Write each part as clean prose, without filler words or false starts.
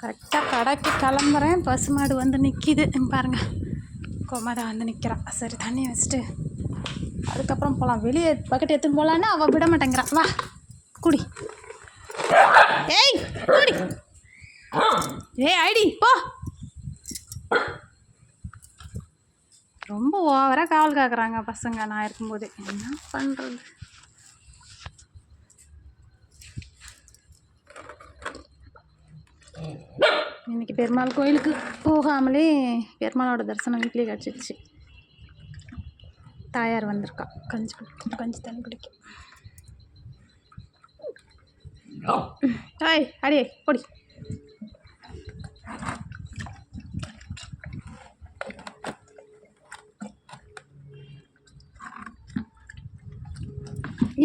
கரெக்டாக கடைக்கு கிளம்புறேன். பசுமாடு வந்து நிற்கிது பாருங்கள். கோமாதா வந்து நிற்கிறான். சரி தண்ணி வச்சுட்டு அதுக்கப்புறம் போகலாம். வெளியே பக்கெட் எடுத்துன்னு போகலான்னா அவள் விட மாட்டேங்கிறான். வா குடி. ஏய் குடி. ஏய் ஐடி போ. ரொம்ப ஓவராக காவல் காக்குறாங்க பசங்க நான் இருக்கும்போது. என்ன பண்ணுறது? இன்றைக்கி பெருமாள் கோயிலுக்கு போகாமலே பெருமாளோட தரிசனம் வீட்லேயே கிடச்சிடுச்சு. தாயார் வந்திருக்கா கஞ்சி தண்ணி குடிக்க. ஏய் அடியே பொடி.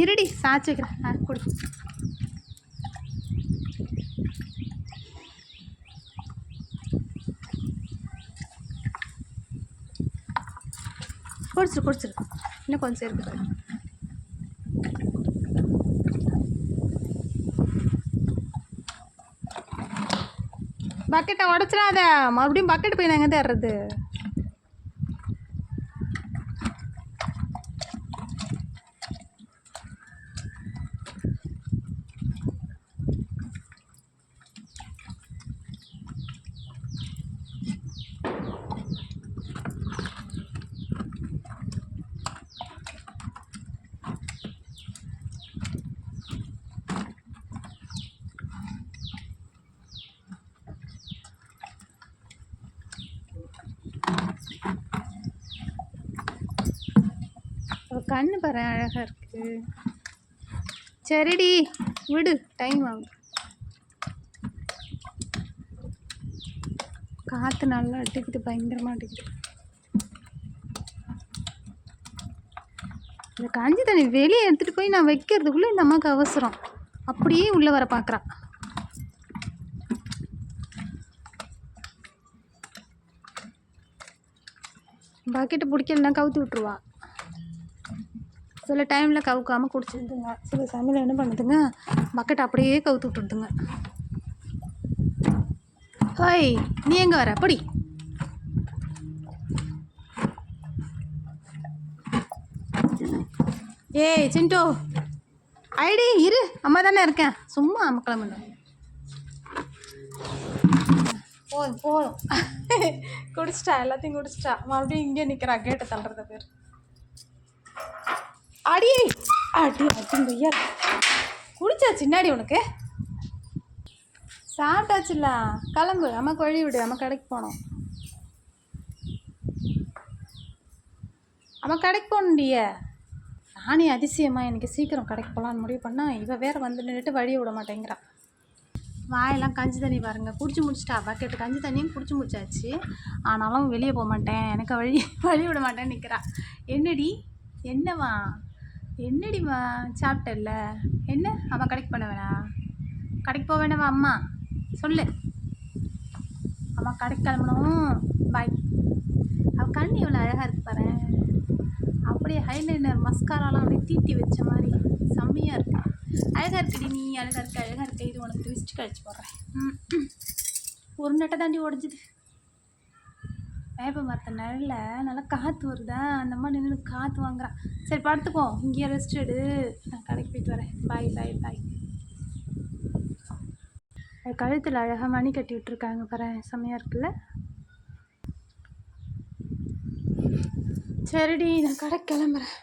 இருடி சாச்சு வைக்கிறேன் குடி. குடிச்சிரு இன்னும் கொஞ்சம் இருக்குது. பக்கெட்டை உடச்சிடாத. மறுபடியும் பக்கெட் போய் நாங்கள் தேடுறது. கண்ணு பாரு அழகாக இருக்குது. சரிடி விடு, டைம் ஆகும். காற்று நல்லா அடிக்குது, பயங்கரமாக அடிக்குது. இந்த கஞ்சி தண்ணி வெளியே எடுத்துகிட்டு போய் நான் வைக்கிறதுக்குள்ளே இந்த அம்மாவுக்கு அவசரம். அப்படியே உள்ளே வர பார்க்குறான். பக்கெட்டு பிடிக்கலன்னா கவுத்து விட்ருவா. சில டைமில் கவுக்காமல் குடிச்சிடுதுங்க. சில சமையல் என்ன பண்ணுதுங்க, பக்கெட் அப்படியே கவுத்து விட்டுடுதுங்க. ஹோய் நீ எங்கே வர படி. ஏய் சிண்டோ ஐடி இரு, அம்மா தானே இருக்கேன். சும்மா அம்மக்கிழமை போதும் குடிச்சிட்டா, எல்லாத்தையும் குடிச்சிட்டா. மறுபடியும் இங்கே நிற்கிறா கேட்டை தள்ளுறத பேர். அடி அடி அடிங்கய்யா. குடிச்சா சின்னாடி உனக்கு சாப்பிட்டாச்சுல்ல. கிளம்பு, அம்மாக்கு வழி விடு. அம்மா கடைக்கு போனோம். அம்மா கடைக்கு போகணுண்டிய. நானே அதிசயமா எனக்கு சீக்கிரம் கடைக்கு போகலான்னு முடிவு பண்ணால் இவள் வேறு வந்து நின்றுட்டு வழியை விட மாட்டேங்கிறான். வாயெல்லாம் கஞ்சி தண்ணி பாருங்கள் குடிச்சு முடிச்சிட்டா. பக்கெட்டு கஞ்சி தண்ணியும் குடிச்சு முடிச்சாச்சு. ஆனாலும் வெளியே போக மாட்டேன், எனக்கு வழி விட மாட்டேன்னு நிற்கிறா. என்னடிம்மா சாப்பிட்டல்ல? என்ன அம்மா கடைக்கு பண்ண வேணாம்? கடைக்கு போக வேணாமா அம்மா? சொல்லு. அம்மா கடைக்கு கிளம்பணும். பாய். அவள் கண்ணு இவ்வளோ அழகாக இருக்கு பாரு. அப்படியே ஹைலைனர் மஸ்காராலாம் அப்படியே தீட்டி வச்ச மாதிரி செம்மையாக இருக்கு. அழகாக இருக்குடி நீ. அழகாக இருக்கு. இது உனக்கு ட்விஸ்ட் கழிச்சு போடுறேன். ஒரு நட்டை தாண்டி உடஞ்சிது. வேப்ப மரத்தை நிழலில் நல்லா காற்று வருதா, அந்த மாதிரி நின்று காற்று வாங்குறான். சரி படுத்துக்கோ, இங்கேயே ரெஸ்ட் எடு. நான் கடைக்கு போயிட்டு வரேன். பாய். கழுத்தில் அழகாக மணி கட்டி விட்டுருக்காங்க பாரு, செம்மையாக இருக்குல்ல. சரிடி நான் கடைக்கு கிளம்புறேன்.